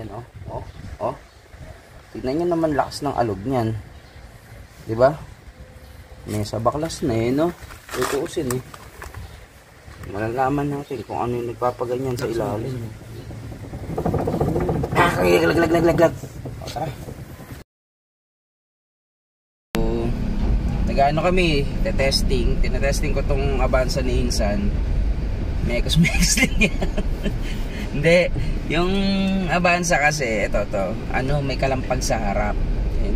Yan oh. Oh. Oh. Tignan nyo naman lakas ng alog niyan. Diba? May sa baklas na eh, no? Tutuusin eh. Malalaman natin kung ano yung nagpapaganyan sa ilalim. Lag. O, tara. So, nag-ano kami, tinetesting ko tong Avanza ni Insan. Mekos din yan. Hindi, yung Avanza kasi, ito, may kalampag sa harap.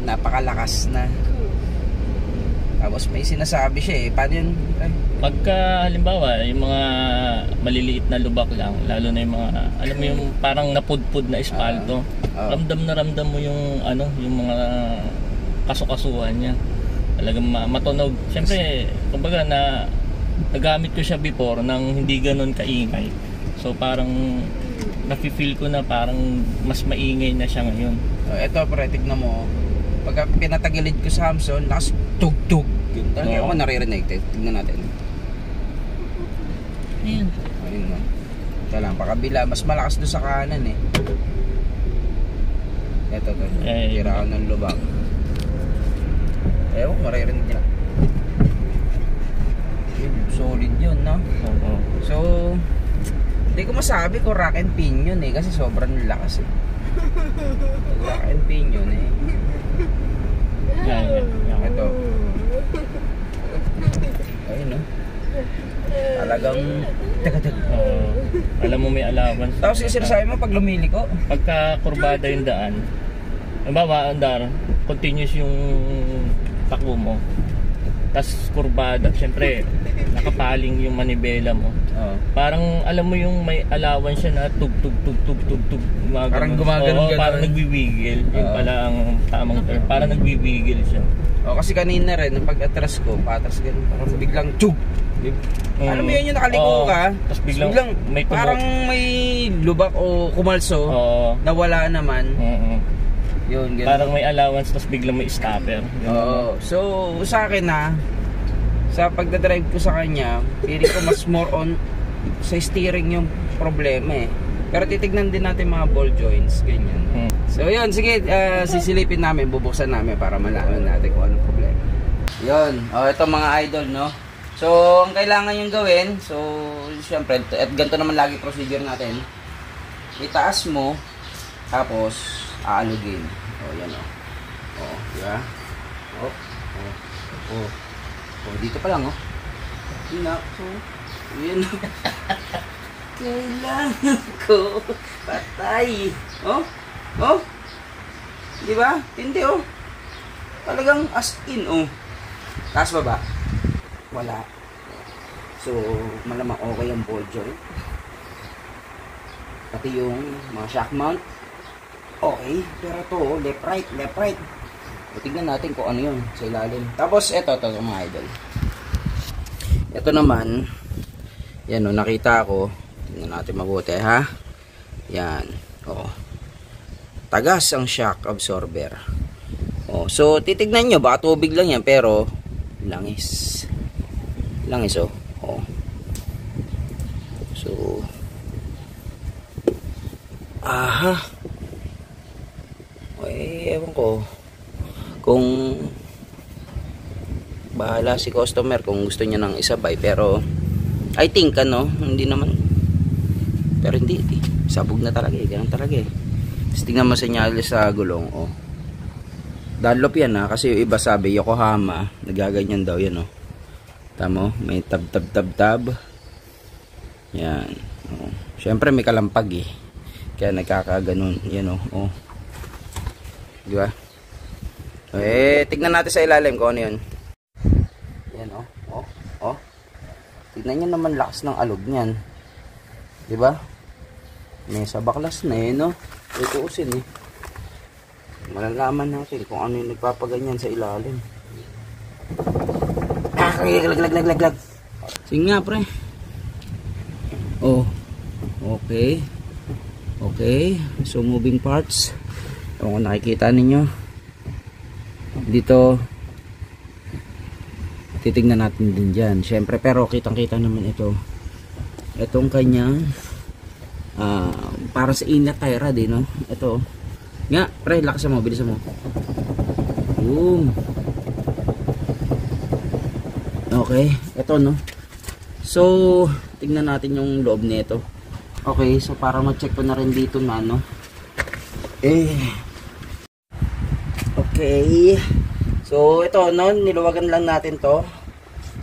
Napakalakas na. Tapos may sinasabi siya eh, paano yun? Pagka halimbawa, yung mga maliliit na lubak lang, lalo na yung mga, alam mo yung parang napudpud na espalto, ramdam na ramdam mo yung yung mga kasukasuhan niya. Talagang matunog. Siyempre, kumbaga nagamit ko siya before nang hindi ganoon kaingay. So parang nafi-feel ko na parang mas maingay na siya ngayon. Ito, pre, tignan mo. Pagka pinatagilid ko sa Hamson, lakas tug-tug. Talaga ako naririnig. Tignan natin. Ayan. Ayun no. Ito lang, pakabila. Mas malakas doon sa kanan eh. Ito. Tira ko ng lubak. Ewan, maririnig niya. Solid yun, no? So, hindi ko masabi kung rack and pinion eh. Kasi sobrang lakas eh. Rack and pinion eh. Yan. Ito. Ayun no. Talagang alam mo may allowance. Tapos yung sinasabi mo pag lumili ko, pagka kurbada yung daan, halimbawa andar, continuous yung takbo mo, tas kurbada, syempre nakapaling yung manibela mo. Parang alam mo yung may allowance siya na tug. Parang gumagano. Parang nagwiwigil. Yung pala ang tamang term. Parang nagwiwigil siya. Kasi kanina rin nung pag-atras ko, patras ganun, parang biglang tug. Alam mo yun yung nakaliko ka, tapos biglang parang may lubak o kumalso na wala naman. Yun, ganun. Parang may allowance tapos biglang may stopper. So sa akin sa pagdadrive ko sa kanya, feeling ko mas more on sa steering yung problema eh. Pero titignan din natin mga ball joints, ganyan. So yun, sige, sisilipin namin, bubuksan namin para malaman natin kung anong problema. Yun, ito mga idol, no? So, ang kailangan yung gawin, so, syempre, at ganito naman lagi procedure natin. Itaas mo, tapos, aalugin. Yan diba? Dito pa lang, Yan kailangan ko patay. Diba? Hindi, talagang as in, taas baba. Wala. So, malamang okay ang ball joint. Pati yung mga shock mount. Okay. Pero to, left right. O, tignan natin kung ano yun sa ilalim. Tapos, ito mga idol. Ito naman, yan nakita ko. Tignan natin mabuti, ha? Yan. Tagas ang shock absorber. So, titignan nyo, baka tubig lang yan, pero langis. So, ewan ko kung bahala si customer kung gusto niya ng isabay, pero I think hindi naman, pero hindi sabog na talaga ganun talaga Tapos tingnan mo senyales sa gulong, Dunlop yan kasi yung iba sabi Yokohama, nagaganyan daw yan tamo, may tab. Yan. Syempre may kalampag kaya nagkakaganon. Yan Di ba? Tignan natin sa ilalim kung ano yun. Yan Tignan nyo naman lakas ng alog niyan. Di ba? May sa baklas na Tutuusin Malalaman natin kung ano yung nagpapaganyan sa ilalim. Lag. Sige nga, pre. Okay. So, moving parts. Kung nakikita ninyo. Dito, titignan natin din dyan. Siyempre, pero kitang-kita naman ito. Itong kanyang para sa inner tie rod no? Ito. Nga, pre, lakasan mo, bilisan mo. Boom. Okay, ito no. So, tingnan natin yung loob nito. Okay, so para ma-check ko na rin dito na no. Okay. So, ito no, niluwagan lang natin to.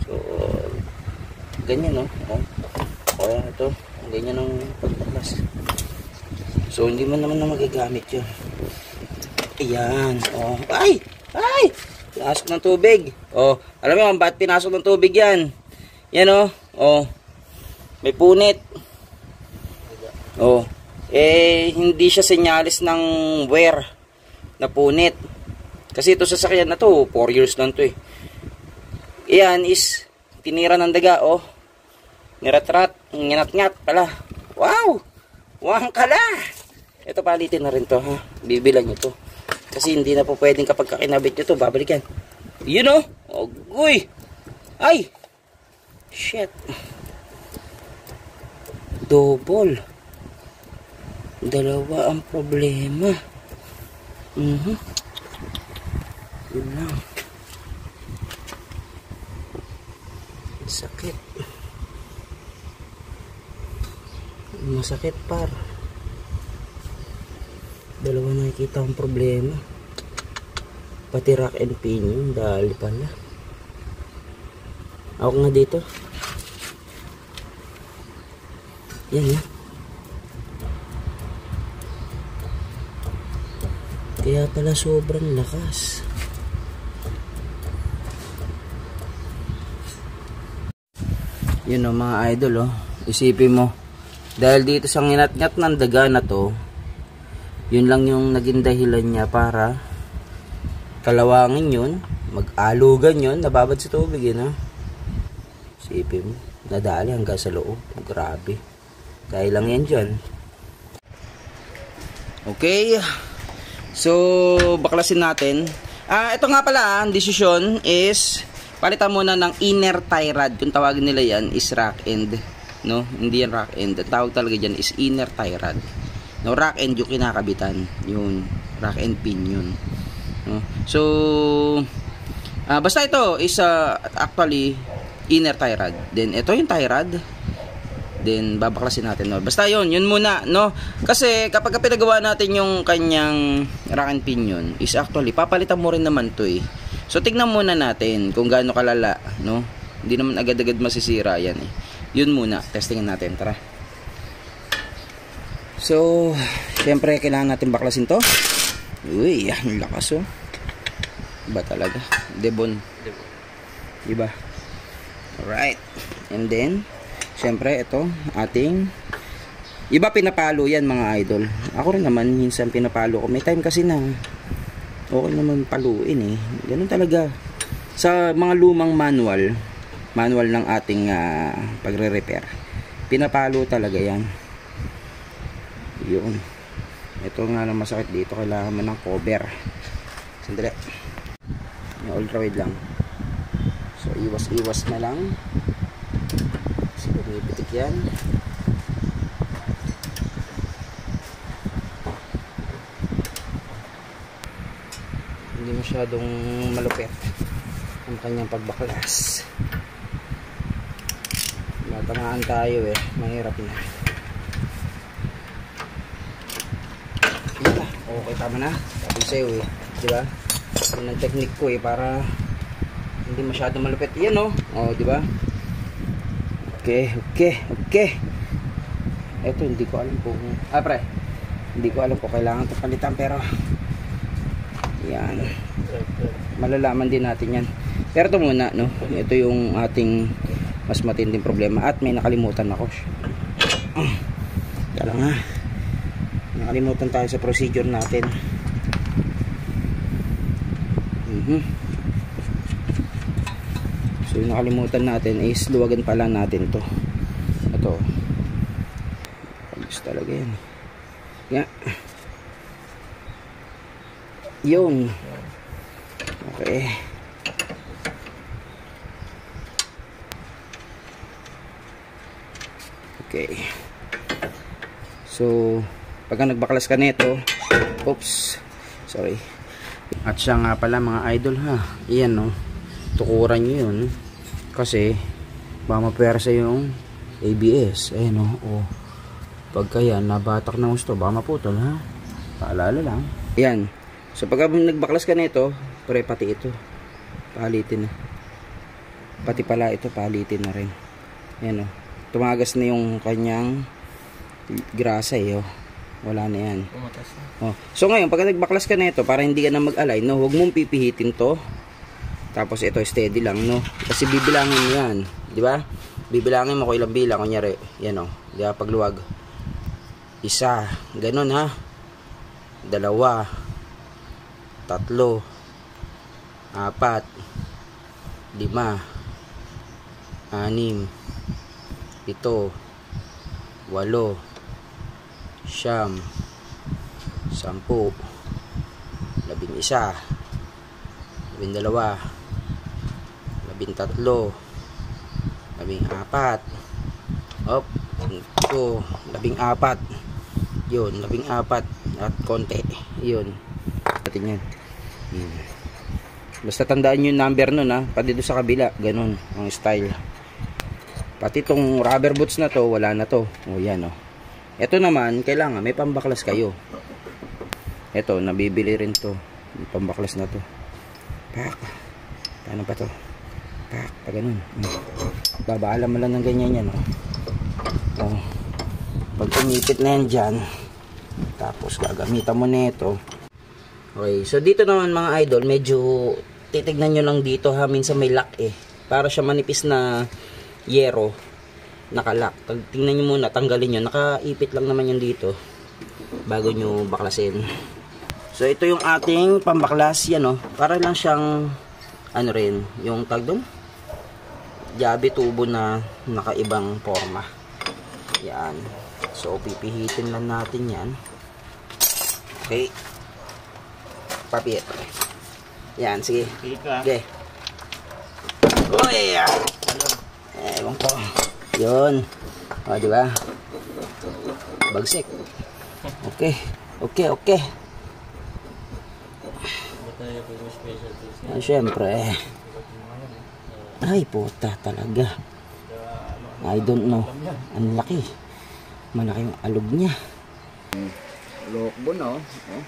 So, ganyan no. Oh, ito. Ganyan ang pagbaklas. So, hindi mo naman na magagamit yun. Ayan. Oh. Ay! Ay! Pinasok ng tubig. Oh, alam mo ba't pinasok ng tubig yan? Yan oh. Oh. May punit. Oh. Hindi siya senyalis ng wear na punit. Kasi ito sasakyan na to, 4 years lang to eh. Yan is tinira ng daga oh. Niratrat, nginat-ngat pala. Wow! Wang kala! Ito palitin na rin to ha. Bibilan nyo to. Kasi hindi na po pwedeng kapag kakinabit nyo to, babalikan. Yun o. Oh, uy. Ay. Shit. Double. Dalawa ang problema. Yun lang. Sakit. Masakit par. Dalawa nakikita ang problema. Pati rack and pinion, dali pala. Ako nga dito. Yan ya. Kaya pala sobrang lakas. Yun o mga idol oh. Isipin mo. Dahil dito sa nginat-ngat ng daga na to, yun lang yung naging dahilan niya para kalawangin yun, mag-alugan yun, nababad sa tubig yun ha. Isipin mo, nadali hanggang sa loob. Grabe. Kaya lang yan dyan. Okay. So, baklasin natin. Ito nga pala, ang desisyon is palitan muna ng inner tie rod. Kung tawagin nila yan is rack end. No? Hindi yan rack end. Ang tawag talaga dyan is inner tie rod. No, rack end yung kinakabitan. Yun. Rack end pin yun. No? So, basta ito is actually inner tie rod. Then, ito yung tie rod. Then, babaklasin natin. No? Basta yun muna. No? Kasi, kapag pinagawa natin yung kanyang rack and pin yun, is actually, papalitan mo rin naman to eh. So, tignan muna natin kung gaano kalala. No? Hindi naman agad-agad masisira yan eh. Yun muna. Testingin natin. Tara. So, syempre, kailangan natin baklasin to. Uy, ang lakas oh. Iba talaga. Debon. Diba? Alright. And then, syempre, ito, ating iba pinapalo yan mga idol. Ako rin naman, minsan pinapalo ko. May time kasi na okay naman paluin eh. Ganun talaga. Sa mga lumang manual ng ating pagre-repair, pinapalo talaga yan. Yun. Ito nga lang masakit dito. Kailangan mo ng cover. Sandali. Ultra wide lang. So, iwas na lang. Kasi bumibitik yan. Hindi masyadong malupit ang kanyang pagbaklas. Matamaan tayo eh. Mahirap na. Okay, tama na. Sabi sa'yo eh. Diba? Yun ang technique ko eh. Para hindi masyado malupit. Yan oh. Oh, diba? Okay. Ito, hindi ko alam kung... pre. Hindi ko alam kung kailangan ito palitan. Pero, yan. Malalaman din natin yan. Pero ito muna, no? Ito yung ating mas matinding problema. At may nakalimutan ako. Kaya lang ha. Nakalimutan tayo sa procedure natin. So yung nakalimutan natin is luwagan pala natin to. Ito. Pagis talaga yan. Yeah. Yun. Okay. Okay. So pagka nagbaklas ka nito, oops, sorry. At siya nga pala mga idol ha, iyan no, tukuran nyo yun kasi baka mapersa yung ABS. Ayan no, oh, pagka yan nabatak ng gusto baka maputol ha, paalala lang. Ayan, so pagka nagbaklas ka nito, pre pati ito palitin na, pati pala ito palitin na rin. Ayan o, tumagas na yung kanyang grasa eh, oh. Wala na yan. Oh. So ngayon, pag nagbaklas ka na ito, para hindi ka na mag-align, no, huwag mong pipihitin to. Tapos ito, steady lang, no. Kasi bibilangin mo yan, di ba? Bibilangin mo kung ilang bilang, kunyari, yan o, di ba, pagluwag. Isa, ganun ha. Dalawa, tatlo, apat, lima, anim, pito, walo, siyam, sampu, 11, 12, 13, 14, op, ito, 14, yun, 14 at konti, yun, atin yan. Basta tandaan nyo yung number nun ha, pati doon sa kabila, ganun ang style. Pati itong rubber boots na to, wala na to, o yan o. Ito naman, kailangan may pambaklas kayo. Ito, nabibili rin to. May pambaklas na to. Pak. Paano pa to? Pak, pa ganun. Babaalam mo lang ng ganyan yan. Oh. Pag umipit na yan dyan, tapos gagamitan mo na ito. Okay, so dito naman mga idol, medyo titignan nyo lang dito ha. Minsan may lock eh. Para siya manipis na yero. Nakalak. Tingnan nyo muna, tanggalin nyo. Nakaipit lang naman yan dito bago nyo baklasin. So ito yung ating pambaklas. Yan o, para lang siyang ano rin, yung tag doon, jabi tubo na nakaibang forma. Yan. So pipihitin lang natin yan. Okay. Papit. Yan, sige. Okay. Oh yeah. Ewan ko. Yun. O, diba? Bagsik. Okay. Okay, okay. Siyempre. Ay, puta talaga. I don't know. Ang laki. Malaki yung alog niya. Lokbo no? Oh.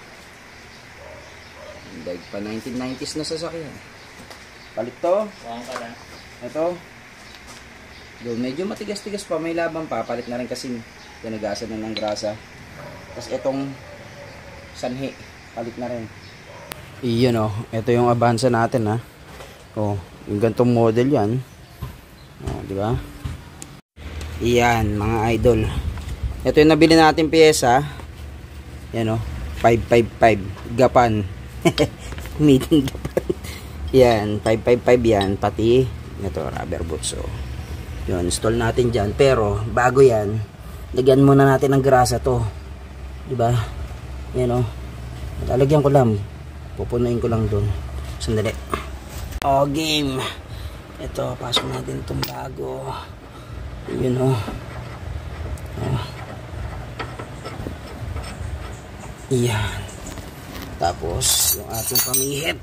Daig pa 1990s na sasakyan. Palit to. Ito. Doon, medyo matigas-tigas pa, may laban pa, palit na rin kasi ganagasan na ng grasa. Tapos itong sanhi, palit na rin. Iyon o, ito yung Avanza natin ha. O, yung gantong model yan. O, di ba? Iyan, mga idol. Ito yung nabili natin piyesa. Yan o, 555, Gapan. Made in Japan. Yan, 555 yan, pati ito, rubber boots. So, yun, install natin dyan. Pero, bago yan, lagyan muna natin ng grasa to. Diba? Yan o. Lalagyan ko lang. Pupunuin ko lang dun. Sandali. O, game. Ito, pasok natin itong bago. Yun o. Yan. Tapos, yung ating pamihit.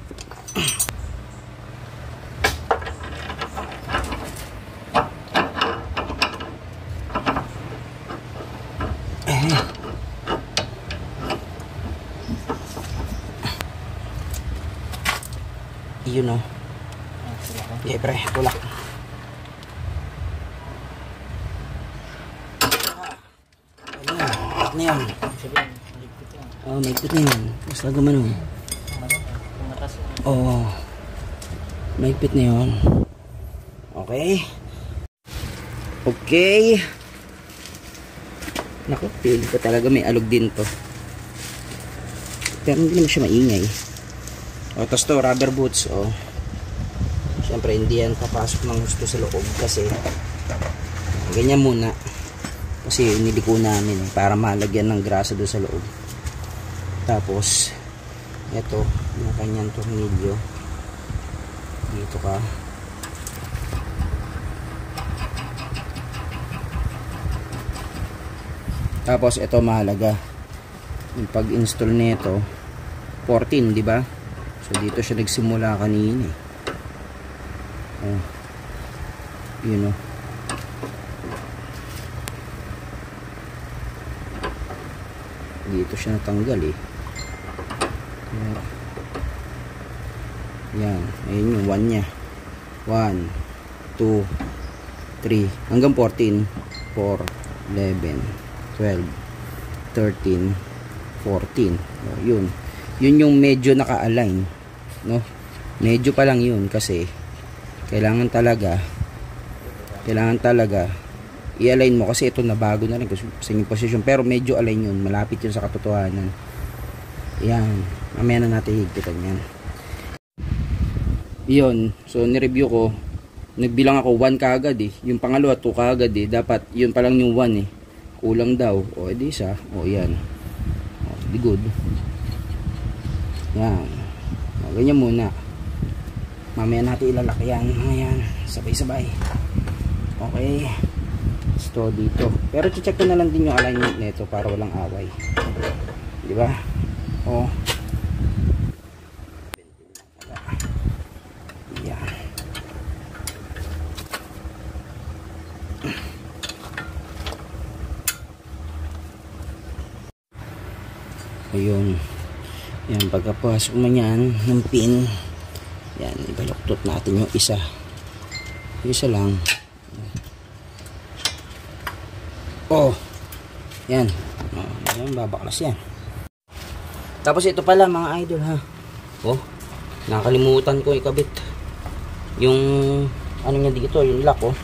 Yun o. Okay, pre, tulak. Ayun, na yan. Oh, may ikot na yan. Basta gumano. Oh, may ikot na yun. Okay. Okay. Naku, feel ko talaga may alog din to. Pero hindi naman siya maingay. O, tapos to, rubber boots. O, syempre hindi yan papasok ng gusto sa loob kasi ganyan muna. Kasi niliko namin para malagyan ng grasa doon sa loob. Tapos ito yung kanyang tornilyo. Dito ka. Tapos ito mahalaga. yung pag-install nito 14, di ba? So dito siya nagsimula kanina. Oh. Yun oh. Dito siya natanggal eh. Yan, ayun yung 1 nya. 1, 2, 3 hanggang 14. 4, 11, 12, 13, 14. Oh, yun yung medyo naka-align, no? Medyo pa lang yun kasi kailangan talaga i-align mo kasi ito na bago na rin kasi sa inyong position, pero medyo align yun, malapit yun sa katotohanan. Yan, mamaya na natin higpitan yan. Yun, so ni-review ko, nagbilang ako 1 kaagad eh, yung pangalawa 2 kaagad eh, dapat yun pa lang yung 1 eh, kulang daw. O edi isa, o yan, o di good. Yan, o, ganyan muna, mamaya natin ilalaki yan, ayan, sabay-sabay. Okay, so dito, pero check ko na lang din yung alignment nito para walang away, di ba? O yan, ayun. Yan, pagkapasok mo yan ng pin, yan, ibaluktot natin yung isa lang. Oh, yan, yan, babaklas yan. Tapos ito pala mga idol ha, oh, nakalimutan ko ikabit yung ano niya dito, yung lock oh.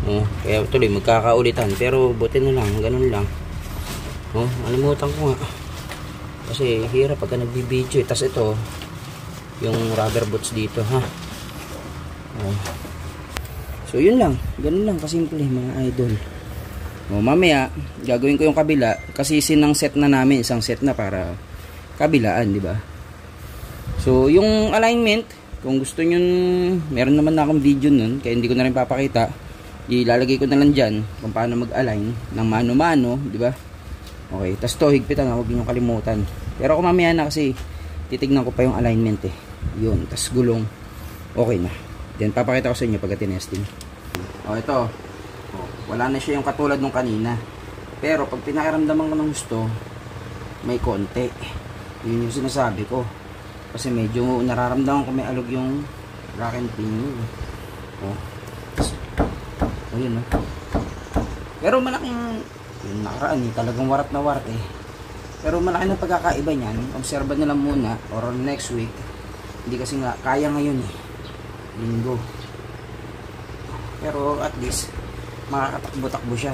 Oh, kaya tuloy magkakaulitan, pero buti na lang, ganun lang. Oh, nalimutan ko nga kasi hirap pagka nagbibideo eh. Tas ito yung rubber boots dito ha. Oh. So yun lang, ganun lang kasimple mga idol. Oh, mamaya gagawin ko yung kabila kasi sinang set na namin, isang set na para kabilaan, di ba? So yung alignment, kung gusto niyo, meron naman na akong video nun kaya hindi ko na rin papakita. Ilalagay ko na lang dyan kung paano mag-align ng mano-mano, di ba? Okay, tas to higpitan, huwag niyo kalimutan. Pero kung mamaya na kasi titignan ko pa yung alignment eh. Yun, tas gulong. Okay na. Then papakita ko sa inyo pagka tinesting. Oh, ito. Oh, wala na siya yung katulad nung kanina. Pero pag pinakiramdaman ko ng gusto, may konti. Yun yung sinasabi ko. Kasi medyo nararamdaman ko may alog yung rack and pin. Oh. Oh, yun oh. Pero malaking yung nakaraan eh, talagang warat na warat eh. Pero malaki na pagkakaiba niyan. Obserba na lang muna or next week. Hindi kasi nga kaya ngayon eh, linggo. Pero at least makakatakbo-takbo siya.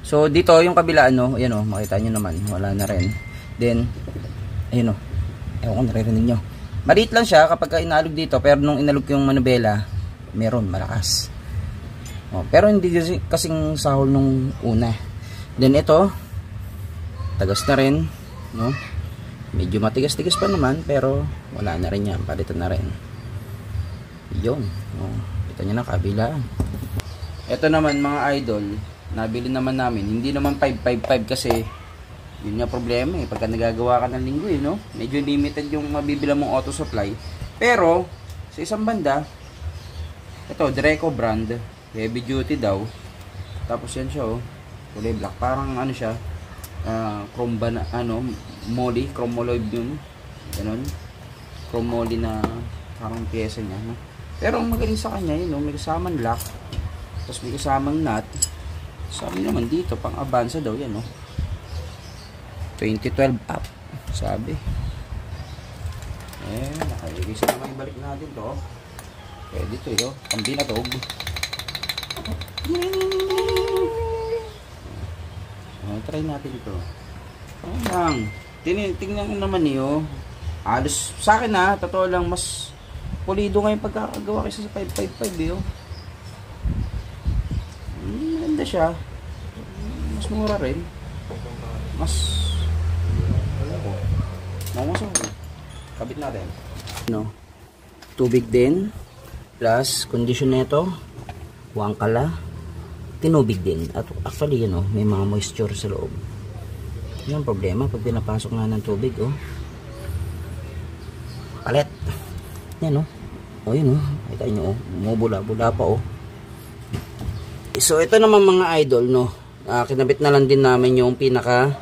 So dito yung kabila ano, ayan o, makita nyo naman, wala na rin. Then ayun o, ewan ko naririnig nyo, maliit lang siya kapag inalog dito, pero nung inalog yung manubela meron, malakas. O, pero hindi kasing sahol nung una. Then ito, tagas na rin, no? Medyo matigas-tigas pa naman, pero wala na rin yan, palitan na rin. Yun, oh, kita nyo na kabila. Ito naman mga idol, nabili naman namin, hindi naman 555 kasi yun nga problema eh, pagka nagagawa ka ng linggo eh, no? Medyo limited yung mabibila mong auto supply. Pero sa isang banda, ito Dreco brand, heavy duty daw. Tapos yan siya oh, kulay black, parang ano siya, chrome ba na, ano, moly, chromoloid yun, ganun, chrome moly na parang pyesa niya, no? Pero ang magaling sa kanya yun, no? May kasamang lock, tapos may kasamang nut. Sabi naman dito pang Avanza daw yan, no? 2012 up, sabi. Eh, nakailigay naman, ibalik natin to. Pwede to yun, pang binatog. Try natin ito. Parang tingnan ko naman niyo. Halos sa akin na, totoo lang, mas pulido ngayon pagkakagawa kaysa sa 555 eh. Maganda siya. Mas mura rin. Mas kabit natin. No. Tubig din. Plus condition nito. Wangkala. Tinubig din. At actually, may mga moisture sa loob. Yung problema pag pinapasok nga ng tubig, oh. Palit. Yan, oh. Oh, yun, oh. Kita nyo, oh. Bumubula-bula pa, oh. So, ito naman mga idol, no. Kinabit na lang din namin yung pinaka,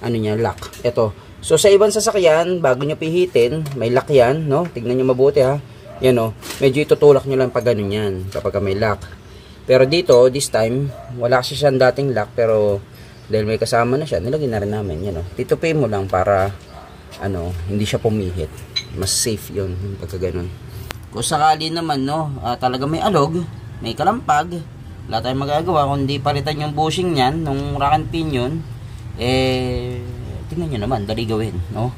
ano niya, lock. Ito. So, sa ibang sasakyan, bago nyo pihitin, may lock yan, no. Tignan nyo mabuti, ha. Yan, oh. Medyo itutulak nyo lang pag ganun yan, kapag may lock. Pero dito, this time, wala kasi siyang dating lock, pero dahil may kasama na siya, nilagyan na rin namin. Yan, oh. Titupin mo lang para, ano, hindi siya pumihit. Mas safe yun, pagka ganun. Kung sakali naman, no, talaga may alog, may kalampag, wala tayong magagawa, kundi palitan yung bushing niyan, nung rack and pinion, tingnan nyo naman, dali gawin, no?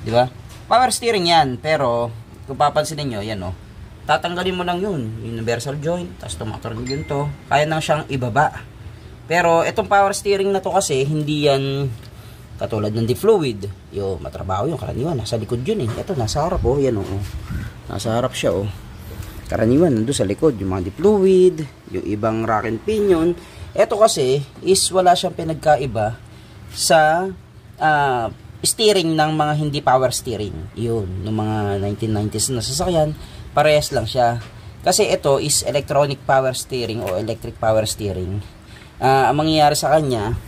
Diba? Power steering yan, pero, kung papansinin nyo, yan, no, tatanggalin mo lang yun, universal joint, tapos tumatornil yun to, kaya nang siyang ibaba. Pero, itong power steering na to kasi, hindi yan, katulad ng di-fluid, yung matrabaho yung karaniwan, nasa likod yun eh, ito, nasa harap, oh, yan, oh, nasa harap siya, oh. Karaniwan nandun sa likod yung mga di-fluid, yung ibang rack and pinion. Ito kasi is wala siyang pinagkaiba sa steering ng mga hindi power steering. Yun, ng mga 1990s na sasakyan, parehas lang siya. Kasi ito is electronic power steering o electric power steering. Ang mangyayari sa kanya,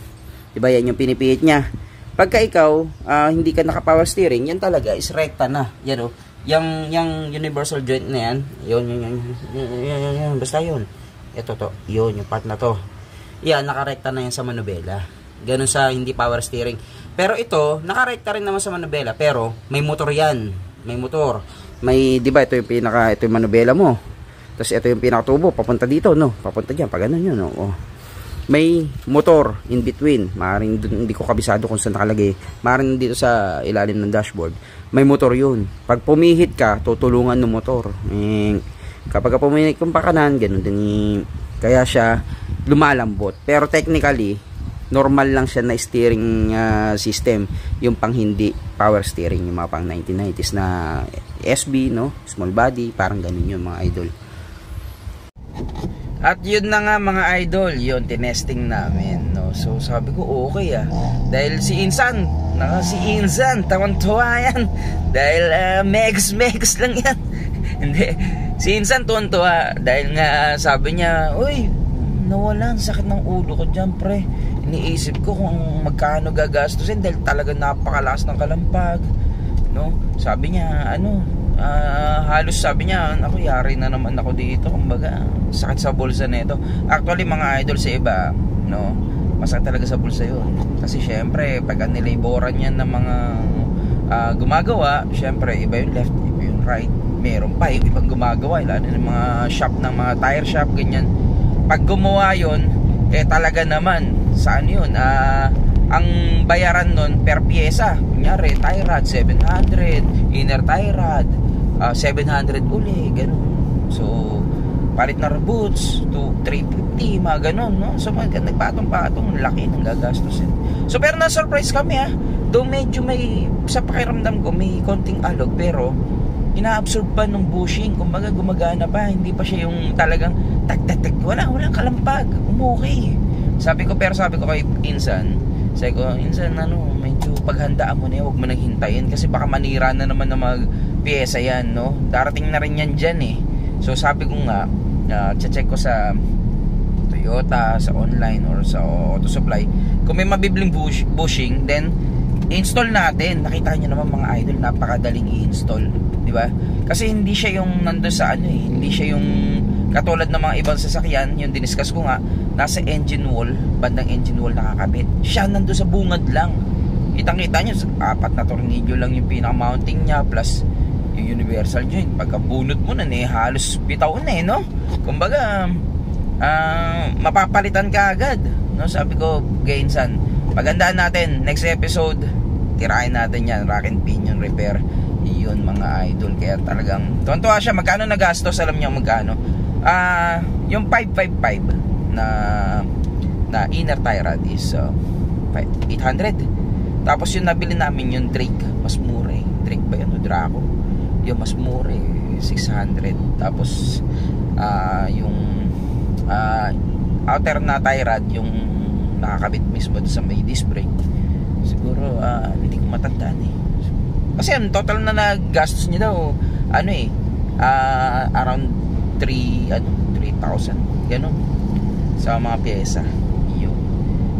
diba yan yung pinipihit niya. Pagka ikaw hindi ka naka-power steering, yan talaga is rekta na. Yan o. Yung universal joint na yan, yun, basta yun. Ito to, yun, yung part na to. Yan, nakarekta na yan sa manubela. Ganun sa hindi power steering. Pero ito, nakarekta rin naman sa manubela, pero may motor yan. May motor. May, di ba, ito yung manubela mo. Tapos ito yung pinakatubo, papunta dito, no? Papunta dyan, pag ganun yun, no? Oh. May motor in between. Maaaring hindi ko kabisado kung saan nakalagay. Maaaring dito sa ilalim ng dashboard. May motor yun. Pag pumihit ka, tutulungan ng motor. Kapag pumihit kang pakanan, ganun din. Kaya siya lumalambot. Pero technically, normal lang siya na steering system. Yung pang hindi power steering. Yung mga pang 1990s na SB, no? Small body. Parang ganun yun mga idol. At yun na nga mga idol, yun tinesting namin, no. So sabi ko okay dahil si Insan tawan-tuwa yan. Dahil megs lang yan. Hindi, si Insan tuwan-tuwa dahil nga sabi niya, uy, nawala ang sakit ng ulo ko dyan pre. Iniisip ko kung magkano gagastusin dahil talaga napakalakas ng kalampag, no. Sabi niya, halos sabi niya, ako yari na naman ako dito, kumbaga sakit sa bulsa nito. Actually mga idol, sa iba, no, masakit talaga sa bulsa yun. Kasi syempre pag nilaboran yan ng mga gumagawa, syempre iba yung left, iba yung right. Meron pa yung ibang gumagawa, lalo ng mga shop, ng mga tire shop, ganyan. Pag gumawa yun, talaga naman sa ano yun, ang bayaran nun per pyesa. Kunyari tie rod 700, inner tie rod 700 uli, ganun. So palit na boots to 350, mga ganun, no? So nagpatong-patong, laki ng gagastusin. So pero na-surprise kami though medyo may, sa pakiramdam ko may konting alog, pero inaabsorb pa ng bushing, kumbaga gumagana pa, hindi pa siya yung talagang tag-tag-tag, walang kalampag, okay. Sabi ko kay Insan, medyo paghandaan mo na yan, huwag mo naghintayin kasi baka manira na naman ng mga pyesa yan, no? Darating na rin yan dyan So sabi ko nga, check ko sa Toyota, sa online or sa auto supply, kung may mabibling bushing, then install natin. Nakita nyo naman mga idol, napakadaling i-install, di ba? Kasi hindi siya yung nandun sa hindi siya yung katulad ng mga ibang sasakyan, yung diniscuss ko nga, nasa engine wall, bandang engine wall nakakabit. Siya nandun sa bungad lang. Kitang-kita nyo, 4 na tornilyo lang yung pinaka-mounting niya, plus yung universal joint. Pagkabunot mo na halos bitaw na no? Kumbaga mapapalitan ka agad, no? Sabi ko, Gainsan, pagandaan natin, next episode tirahin natin yan, rack and pinion repair. Yun mga idol, kaya talagang tuwan-tuwa siya. Magkano nagastos, alam niyo magkano? Yung 555 na inner tie rod is 800. Tapos yung nabili namin yung Drake, mas mura Drake ba yun o Draco? Yung mas mura 600. Tapos yung outer na tie rod, yung nakakabit mismo sa may disc brake, Siguro, hindi ko matandaan eh. Kasi ang total na nagastos niya daw, around 3,000, gano'n. Sa mga pyesa. Yun.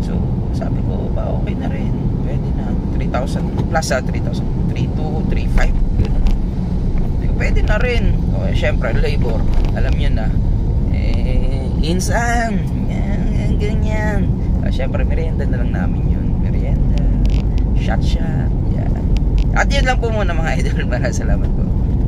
So, sabi ko, okay na rin. Pwede na. 3,000 plus 3,000. 3,200, 3,500, gano'n. Pwede na rin. O, syempre, labor. Alam niyo na. Insan. Ganyan. Syempre, merienda na lang namin yun. Merienda. Shot. Yan. At yun lang po muna mga idol. Maraming salamat po.